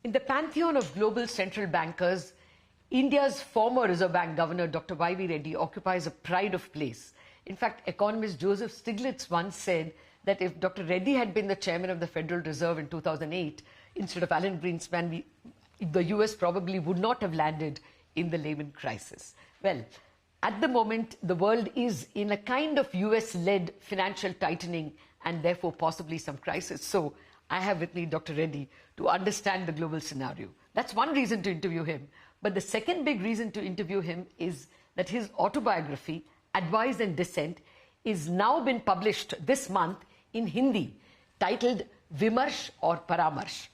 In the pantheon of global central bankers, India's former Reserve Bank Governor Dr. Reddy occupies a pride of place. In fact, economist Joseph Stiglitz once said that if Dr. Reddy had been the chairman of the Federal Reserve in 2008, instead of Alan Greenspan, the US probably would not have landed in the Lehman crisis. Well, at the moment, the world is in a kind of US-led financial tightening and therefore possibly some crisis. So I have with me Dr. Reddy to understand the global scenario. That's one reason to interview him. But the second big reason to interview him is that his autobiography, Advice and Dissent, is now been published this month in Hindi, titled Vimarsh or Paramarsh.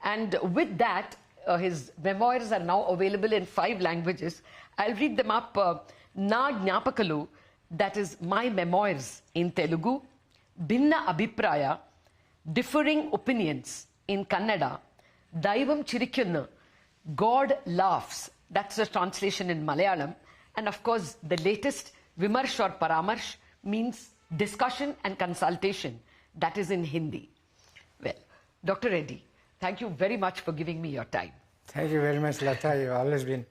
And with that, his memoirs are now available in 5 languages. I'll read them up. Na Gnapakalu, that is my memoirs in Telugu, Bhinna Abhipraya, differing opinions in Kannada, Daivam Chirikunna, God laughs, that's the translation in Malayalam, and of course the latest Vimarsh or Paramarsh means discussion and consultation, that is in Hindi. Well, Dr. Reddy, thank you very much for giving me your time. Thank you very much, Lata. You've always been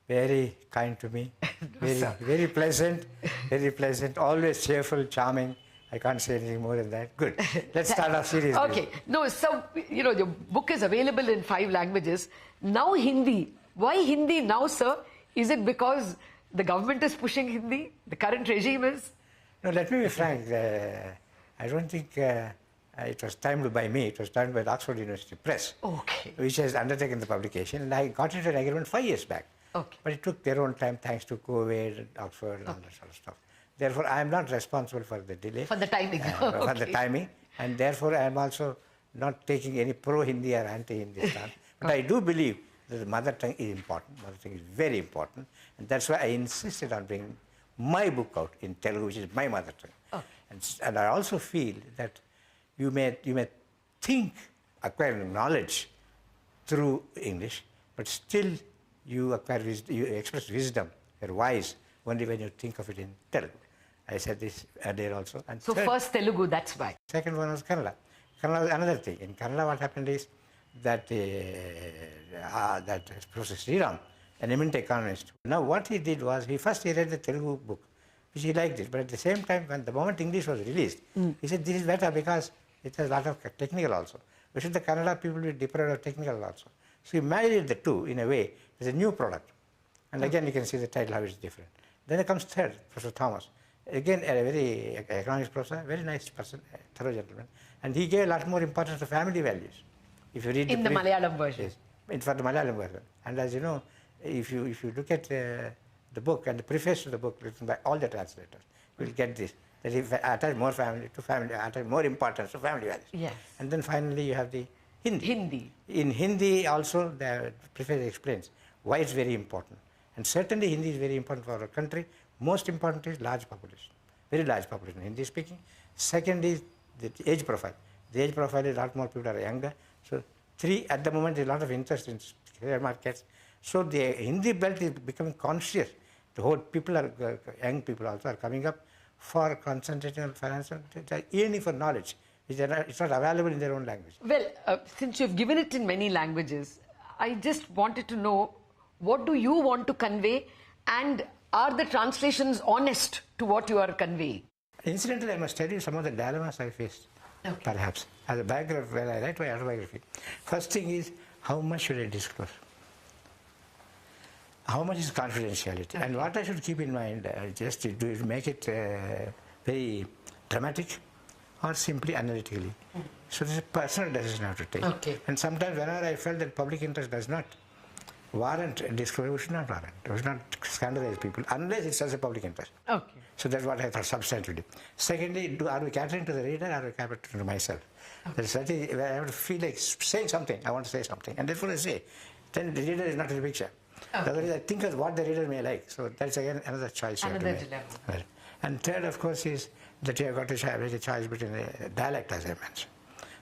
very kind to me. Very pleasant, always cheerful, charming. I can't say anything more than that. Good. Let's start off seriously. Okay. No, so, you know, your book is available in 5 languages. Now Hindi. Why Hindi now, sir? Is it because the government is pushing Hindi? The current regime is? No, let me be frank. I don't think it was timed by me. It was timed by the Oxford University Press, which has undertaken the publication. And I got into an agreement 5 years back. Okay. But it took their own time thanks to COVID, Oxford, and all that sort of stuff. Therefore, I am not responsible for the delay. For the timing. For the timing. And therefore, I am also not taking any pro-Hindi or anti-Hindi stand. But I do believe that the mother tongue is important. Mother tongue is very important. And that's why I insisted on bringing my book out in Telugu, which is my mother tongue. And I also feel that you may think acquiring knowledge through English, but still you express wisdom, you're wise, only when you think of it in Telugu. I said this earlier also. And so first Telugu, that's why. Second one was Kannada. Kannada was another thing. In Kannada, what happened is that Professor Sriram, an eminent economist, now what he did was, he read the Telugu book, which he liked it, but at the same time, when the moment English was released, he said, this is better because it has a lot of technical also. We should the Kannada people be deprived of technical also. So he married the two in a way. It's a new product. And again, you can see the title, how it's different. Then comes third, Professor Thomas. Again, a very economics professor, very nice person, thorough gentleman. And he gave a lot more importance to family values. If you read in the Malayalam version. Yes, for the Malayalam version. And as you know, if you look at the book and the preface to the book written by all the translators, you will get this. That if attach more attach more importance to family values. Yes. And then finally you have the Hindi. In Hindi also, the preface explains why it's very important. And certainly Hindi is very important for our country. Most important is large population, very large population, Hindi speaking. Second is the age profile. The age profile is a lot more people are younger. So 3, at the moment, there's a lot of interest in share markets. So the Hindi belt is becoming conscious. The whole people are, young people also are coming up for concentrating on financial, yearning for knowledge. It's not available in their own language. Well, since you've given it in many languages, I just wanted to know, what do you want to convey, and are the translations honest to what you are conveying? Incidentally, I must tell you some of the dilemmas I faced, perhaps. As a biographer, when I write my autobiography, first thing is, how much should I disclose? How much is confidentiality? And what I should keep in mind, just to make it very dramatic or simply analytically. So this is a personal decision I have to take. And sometimes whenever I felt that public interest does not warrant disclosure, we should not warrant. We should not scandalize people unless it serves a public interest. So that's what I thought substantively. Secondly, are we catering to the reader, or are we catering to myself? That's where I have to feel like saying something. I want to say something, and therefore I say. Then the reader is not in the picture. Otherwise, I think of what the reader may like. So that's again another choice. Another dilemma. Right. And third, of course, is that you have got to make a choice between a dialect, as I mentioned.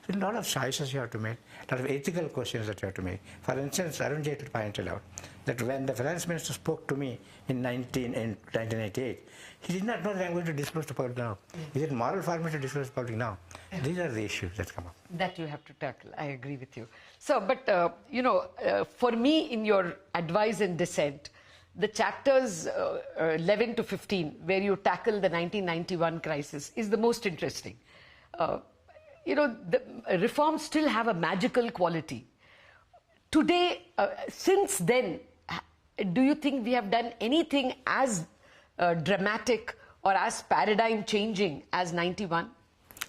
So a lot of choices you have to make, a lot of ethical questions that you have to make. For instance, Arun Jaitley pointed out that when the finance minister spoke to me in 1988, he did not know that I'm going to disclose to public now. Is it moral for me to disclose to public now? These are the issues that come up. That you have to tackle. I agree with you. So, but, for me, in your advice and dissent, the chapters 11 to 15, where you tackle the 1991 crisis, is the most interesting. The reforms still have a magical quality. Today, since then, do you think we have done anything as dramatic or as paradigm changing as 91?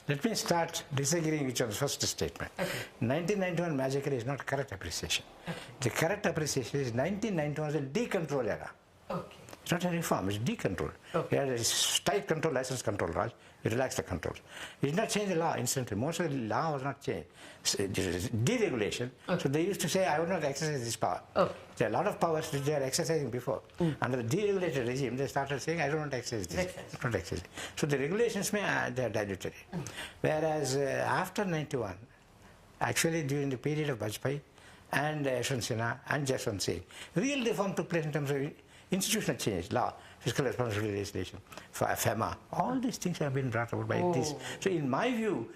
Let me start disagreeing with your first statement. Okay. 1991 magically is not correct appreciation. Okay. The correct appreciation is 1991 is a decontrol era. Okay. It's not a reform, it's decontrol. Okay. You had a tight control, license control, right? You relax the controls. You did not change the law instantly. Most of the law was not changed. Deregulation. Okay. So they used to say, I will not exercise this power. Okay. There are a lot of powers which they are exercising before. Under the deregulated regime, they started saying, I don't want to exercise this. Not exercise. So the regulations, they are dilatory. Whereas after 91, actually during the period of Vajpayee and Yashwant Sinha and Jaswant Singh, real reform took place in terms of institutional change, law, fiscal responsibility legislation, FEMA, all these things have been brought about by this. So in my view,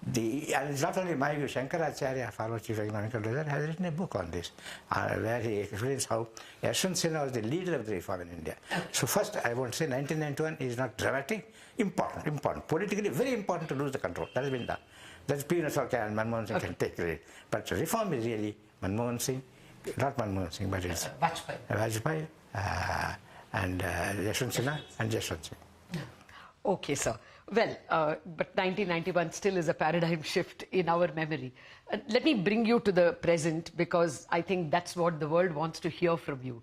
and it's not only my view, Shankaracharya, former chief economic advisor, has written a book on this, where he explains how Yashwant Sinha was the leader of the reform in India. So first, I want to say 1991 is not dramatic, important, politically very important to lose the control. That has been done. That's P. Sarkar and Manmohan Singh can take credit. But reform is really Manmohan Singh, not Manmohan Singh, but it's Vajpayee. And Yashwant Sinha and Jaswant Singh. Okay, sir. Well, but 1991 still is a paradigm shift in our memory. Let me bring you to the present, because I think that's what the world wants to hear from you.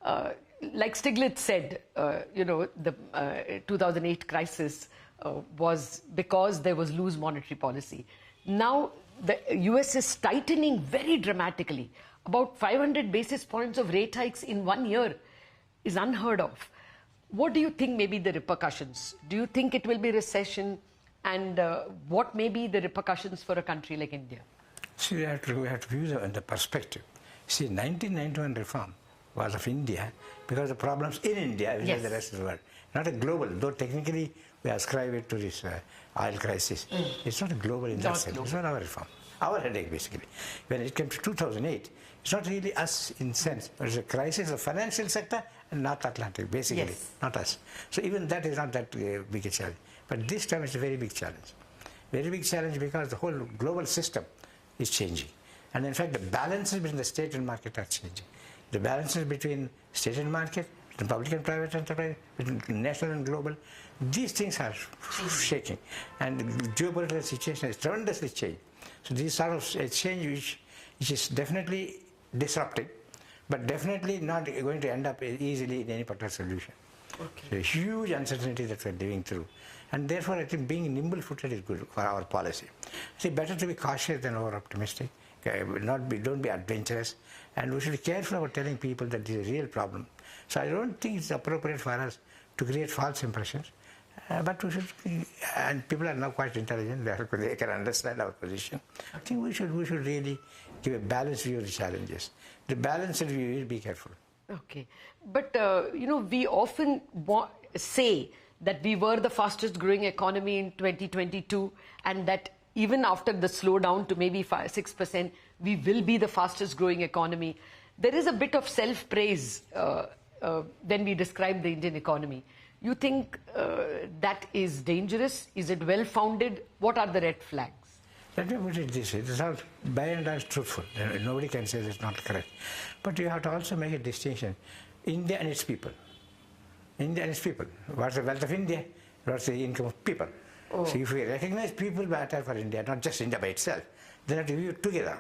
Like Stiglitz said, the 2008 crisis was because there was loose monetary policy. Now, the US is tightening very dramatically. About 500 basis points of rate hikes in 1 year is unheard of. What do you think may be the repercussions? Do you think it will be recession? And what may be the repercussions for a country like India? See, we have to view the perspective. See, 1991 reform was of India because the problems in India versus the rest of the world. Not a global, though technically we ascribe it to this oil crisis. It's not a global in that sense. It's not our reform. Our headache, basically. When it came to 2008, it's not really us in sense, but it's a crisis of financial sector and North Atlantic, basically, not us. So even that is not that big a challenge. But this time it's a very big challenge. Very big challenge because the whole global system is changing. And in fact, the balances between the state and market are changing. The balances between state and market, the public and private enterprise, between national and global, these things are shaking. And the geopolitical situation is tremendously changed. So this sort of a change which is definitely disrupting, but definitely not going to end up easily in any particular solution. Okay. So a huge uncertainty that we're living through. And therefore, I think being nimble-footed is good for our policy. See, better to be cautious than over-optimistic. Don't be adventurous. And we should be careful about telling people that this is a real problem. So I don't think it's appropriate for us to create false impressions. But we should, and people are now quite intelligent, they can understand our position. I think we should really give a balanced view of the challenges. The balanced view is be careful. Okay. But, we often say that we were the fastest growing economy in 2022 and that even after the slowdown to maybe 6%, we will be the fastest growing economy. There is a bit of self-praise when we describe the Indian economy. You think that is dangerous? Is it well-founded? What are the red flags? Let me put it this way. It is all by and large truthful. Nobody can say it's not correct. But you have to also make a distinction. India and its people. India and its people. What's the wealth of India? What's the income of people? Oh. So if we recognize people matter for India, not just India by itself, then you have to view it together.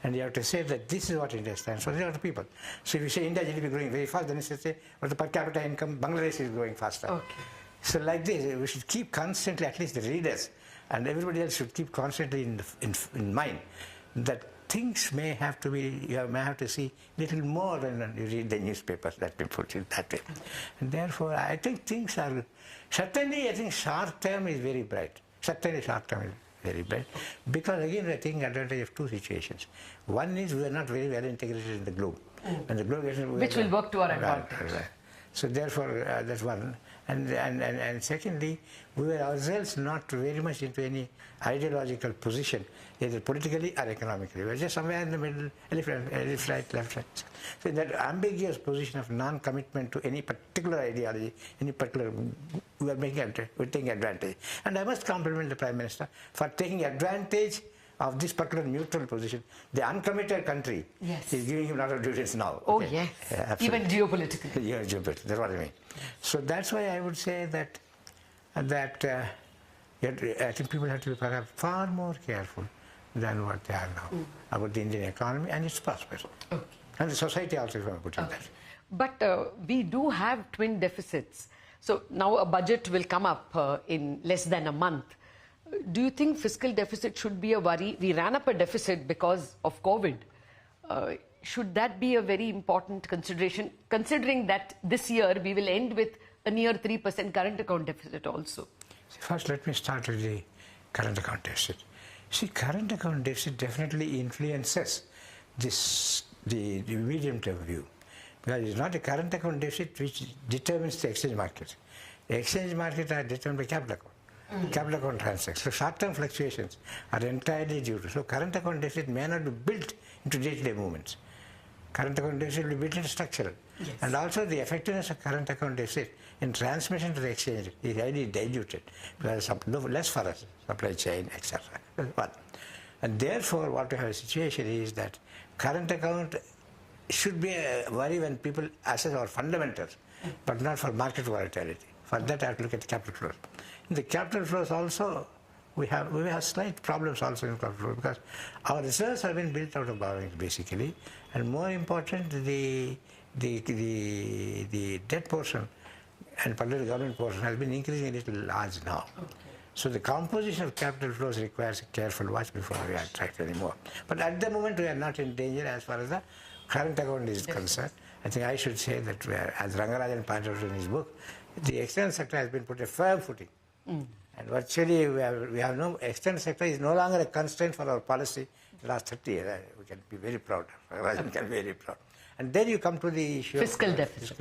And you have to say that this is what India stands for. These are the people. So if you say India GDP growing very fast, then you should say, what the per capita income, Bangladesh is growing faster. Okay. So like this, we should keep constantly, at least the readers, and everybody else should keep constantly in mind that things may have to be, you may have to see little more than you read the newspapers, that we put it that way. And therefore, I think things are, certainly I think short term is very bright. Certainly short term is very bright. Because again, we are taking advantage of two situations. One is we are not very well integrated in the globe. And the globe which will work to our advantage. Right. So therefore, that's one. And secondly, we were ourselves not very much into any ideological position, either politically or economically. We were just somewhere in the middle, left right, left right. So in that ambiguous position of non-commitment to any particular ideology, any particular, we're taking advantage. And I must compliment the Prime Minister for taking advantage of this particular neutral position. The uncommitted country is giving him a lot of dividends now. Oh, yes. Even geopolitically. Yeah, geopolitically. That's what I mean. So that's why I would say that I think people have to be perhaps far more careful than what they are now about the Indian economy and its prospects. Okay. And the society also, if I put it that. But we do have twin deficits. So now a budget will come up in less than a month. Do you think fiscal deficit should be a worry? We ran up a deficit because of COVID. Should that be a very important consideration, considering that this year we will end with a near 3% current account deficit also? First, let me start with the current account deficit. See, current account deficit definitely influences the medium-term view. Because it's not a current account deficit which determines the exchange market. The exchange market are determined by capital account. Capital account transactions. So short-term fluctuations are entirely due to. So current account deficit may not be built into day-to-day movements. Current account deficit will be built into structural. Yes. And also the effectiveness of current account deficit in transmission to the exchange is highly diluted because less for us, supply chain, etc. That's one. And therefore what we have a situation is that current account should be a worry when people assess our fundamentals, but not for market volatility. For that I have to look at capital flows. In the capital flows also, we have slight problems also in capital flows because our reserves have been built out of borrowings basically, and more important, the debt portion and particularly government portion has been increasing a little large now. Okay. So the composition of capital flows requires a careful watch before we attract anymore. But at the moment we are not in danger as far as the current account is concerned. I think I should say that as Rangarajan pointed out in his book, the external sector has been put a firm footing. And virtually we have no, external sector is no longer a constraint for our policy in the last 30 years. We can be very proud. Rangarajan can be very proud. And then you come to the issue fiscal of deficit.